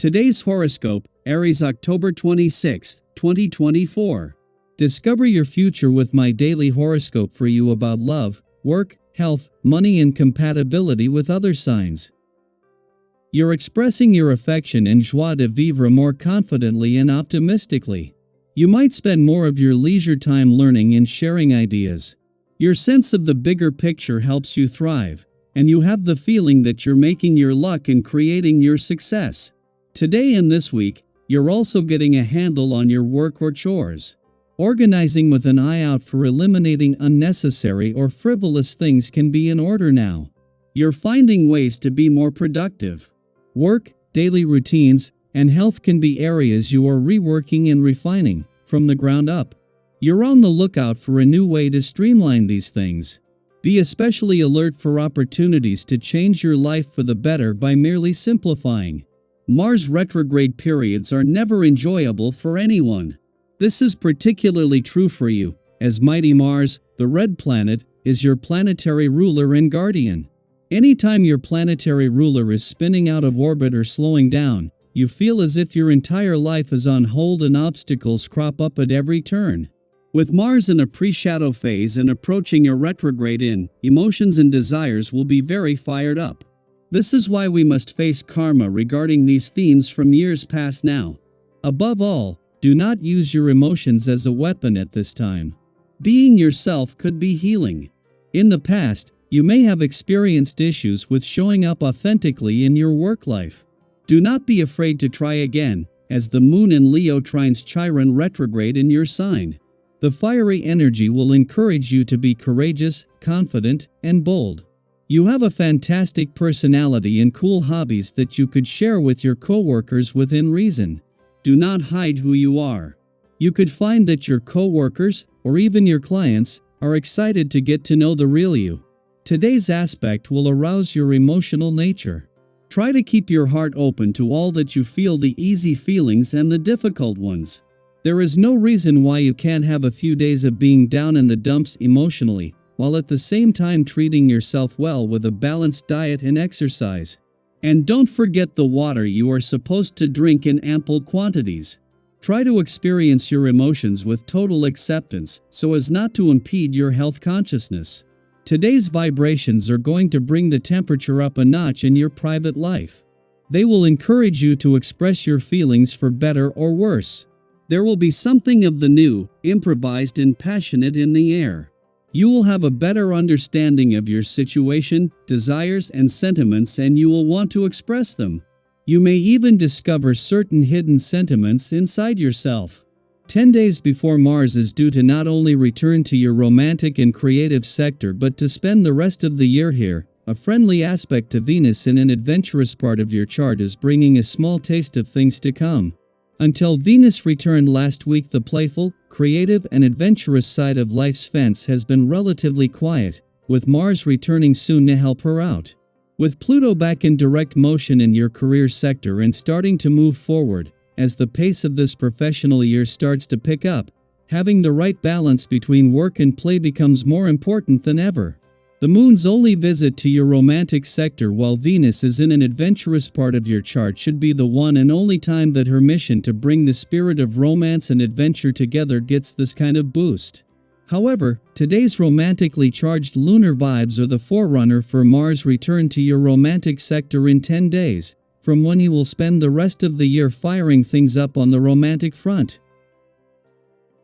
Today's horoscope, Aries October 26, 2024. Discover your future with my daily horoscope for you about love, work, health, money and compatibility with other signs. You're expressing your affection and joie de vivre more confidently and optimistically. You might spend more of your leisure time learning and sharing ideas. Your sense of the bigger picture helps you thrive, and you have the feeling that you're making your luck and creating your success. Today and this week, you're also getting a handle on your work or chores. Organizing with an eye out for eliminating unnecessary or frivolous things can be in order now. You're finding ways to be more productive. Work, daily routines, and health can be areas you are reworking and refining from the ground up. You're on the lookout for a new way to streamline these things. Be especially alert for opportunities to change your life for the better by merely simplifying. Mars retrograde periods are never enjoyable for anyone. This is particularly true for you, as mighty Mars, the red planet, is your planetary ruler and guardian. Anytime your planetary ruler is spinning out of orbit or slowing down, you feel as if your entire life is on hold and obstacles crop up at every turn. With Mars in a pre-shadow phase and approaching a retrograde emotions and desires will be very fired up. This is why we must face karma regarding these themes from years past now. Above all, do not use your emotions as a weapon at this time. Being yourself could be healing. In the past, you may have experienced issues with showing up authentically in your work life. Do not be afraid to try again, as the moon in Leo trines Chiron retrograde in your sign. The fiery energy will encourage you to be courageous, confident, and bold. You have a fantastic personality and cool hobbies that you could share with your coworkers within reason. Do not hide who you are. You could find that your coworkers, or even your clients, are excited to get to know the real you. Today's aspect will arouse your emotional nature. Try to keep your heart open to all that you feel, the easy feelings and the difficult ones. There is no reason why you can't have a few days of being down in the dumps emotionally, while at the same time treating yourself well with a balanced diet and exercise. And don't forget the water you are supposed to drink in ample quantities. Try to experience your emotions with total acceptance so as not to impede your health consciousness. Today's vibrations are going to bring the temperature up a notch in your private life. They will encourage you to express your feelings for better or worse. There will be something of the new, improvised and passionate in the air. You will have a better understanding of your situation, desires and sentiments, and you will want to express them. You may even discover certain hidden sentiments inside yourself. 10 days before Mars is due to not only return to your romantic and creative sector but to spend the rest of the year here, a friendly aspect to Venus in an adventurous part of your chart is bringing a small taste of things to come. Until Venus returned last week, the playful, creative and adventurous side of life's fence has been relatively quiet, with Mars returning soon to help her out. With Pluto back in direct motion in your career sector and starting to move forward, as the pace of this professional year starts to pick up, having the right balance between work and play becomes more important than ever. The moon's only visit to your romantic sector while Venus is in an adventurous part of your chart should be the one and only time that her mission to bring the spirit of romance and adventure together gets this kind of boost. However, today's romantically charged lunar vibes are the forerunner for Mars' return to your romantic sector in 10 days, from when he will spend the rest of the year firing things up on the romantic front.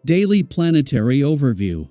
Daily Planetary Overview.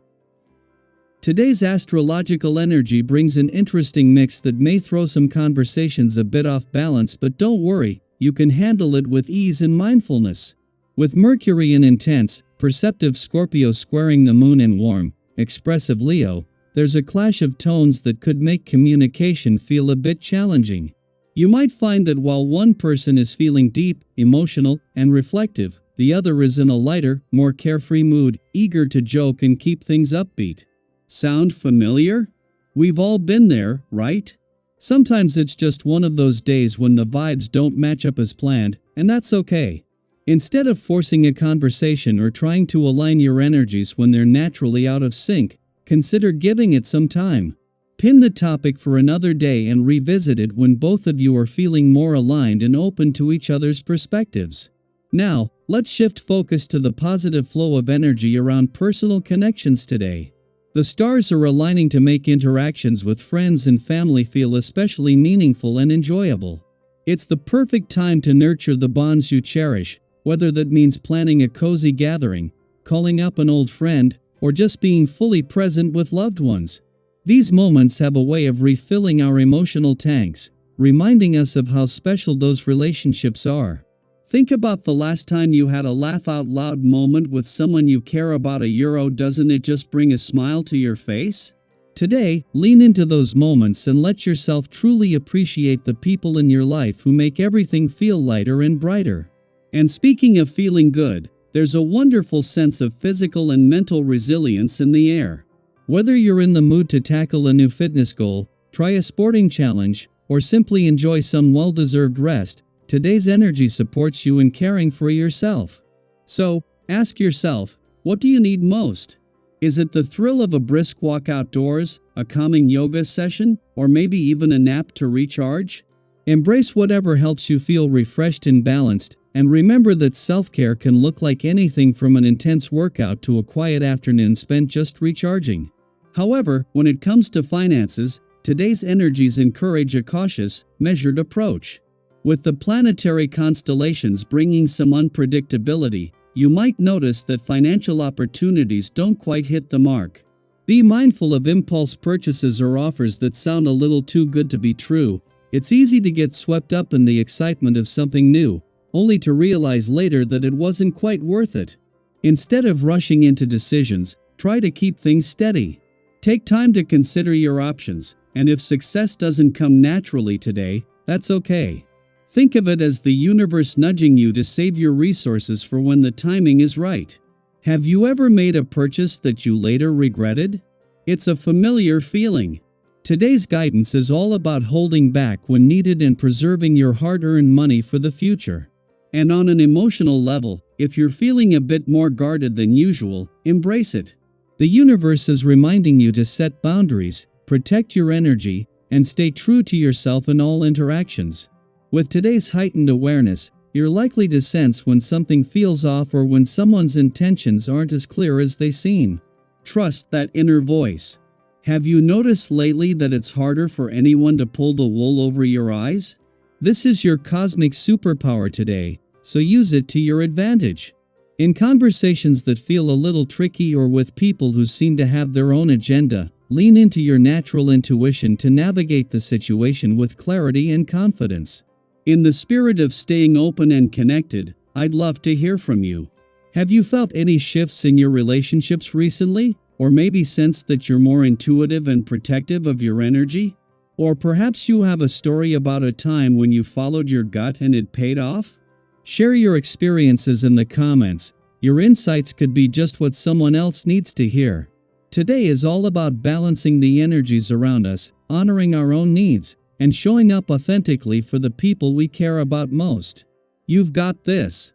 Today's astrological energy brings an interesting mix that may throw some conversations a bit off balance, but don't worry, you can handle it with ease and mindfulness. With Mercury in intense, perceptive Scorpio squaring the moon in warm, expressive Leo, there's a clash of tones that could make communication feel a bit challenging. You might find that while one person is feeling deep, emotional, and reflective, the other is in a lighter, more carefree mood, eager to joke and keep things upbeat. Sound familiar? We've all been there, right? Sometimes it's just one of those days when the vibes don't match up as planned, and that's okay. Instead of forcing a conversation or trying to align your energies when they're naturally out of sync, consider giving it some time. Pin the topic for another day and revisit it when both of you are feeling more aligned and open to each other's perspectives. Now, let's shift focus to the positive flow of energy around personal connections today. The stars are aligning to make interactions with friends and family feel especially meaningful and enjoyable. It's the perfect time to nurture the bonds you cherish, whether that means planning a cozy gathering, calling up an old friend, or just being fully present with loved ones. These moments have a way of refilling our emotional tanks, reminding us of how special those relationships are. Think about the last time you had a laugh out loud moment with someone you care about. Doesn't it just bring a smile to your face? Today, lean into those moments and let yourself truly appreciate the people in your life who make everything feel lighter and brighter. And speaking of feeling good, there's a wonderful sense of physical and mental resilience in the air. Whether you're in the mood to tackle a new fitness goal, try a sporting challenge, or simply enjoy some well-deserved rest, today's energy supports you in caring for yourself. So, ask yourself, what do you need most? Is it the thrill of a brisk walk outdoors, a calming yoga session, or maybe even a nap to recharge? Embrace whatever helps you feel refreshed and balanced, and remember that self-care can look like anything from an intense workout to a quiet afternoon spent just recharging. However, when it comes to finances, today's energies encourage a cautious, measured approach. With the planetary constellations bringing some unpredictability, you might notice that financial opportunities don't quite hit the mark. Be mindful of impulse purchases or offers that sound a little too good to be true. It's easy to get swept up in the excitement of something new, only to realize later that it wasn't quite worth it. Instead of rushing into decisions, try to keep things steady. Take time to consider your options, and if success doesn't come naturally today, that's okay. Think of it as the universe nudging you to save your resources for when the timing is right. Have you ever made a purchase that you later regretted? It's a familiar feeling. Today's guidance is all about holding back when needed and preserving your hard-earned money for the future. And on an emotional level, if you're feeling a bit more guarded than usual, embrace it. The universe is reminding you to set boundaries, protect your energy, and stay true to yourself in all interactions. With today's heightened awareness, you're likely to sense when something feels off or when someone's intentions aren't as clear as they seem. Trust that inner voice. Have you noticed lately that it's harder for anyone to pull the wool over your eyes? This is your cosmic superpower today, so use it to your advantage. In conversations that feel a little tricky or with people who seem to have their own agenda, lean into your natural intuition to navigate the situation with clarity and confidence. In the spirit of staying open and connected, I'd love to hear from you. Have you felt any shifts in your relationships recently? Or maybe sensed that you're more intuitive and protective of your energy? Or perhaps you have a story about a time when you followed your gut and it paid off? Share your experiences in the comments. Your insights could be just what someone else needs to hear. Today is all about balancing the energies around us, honoring our own needs, and showing up authentically for the people we care about most. You've got this.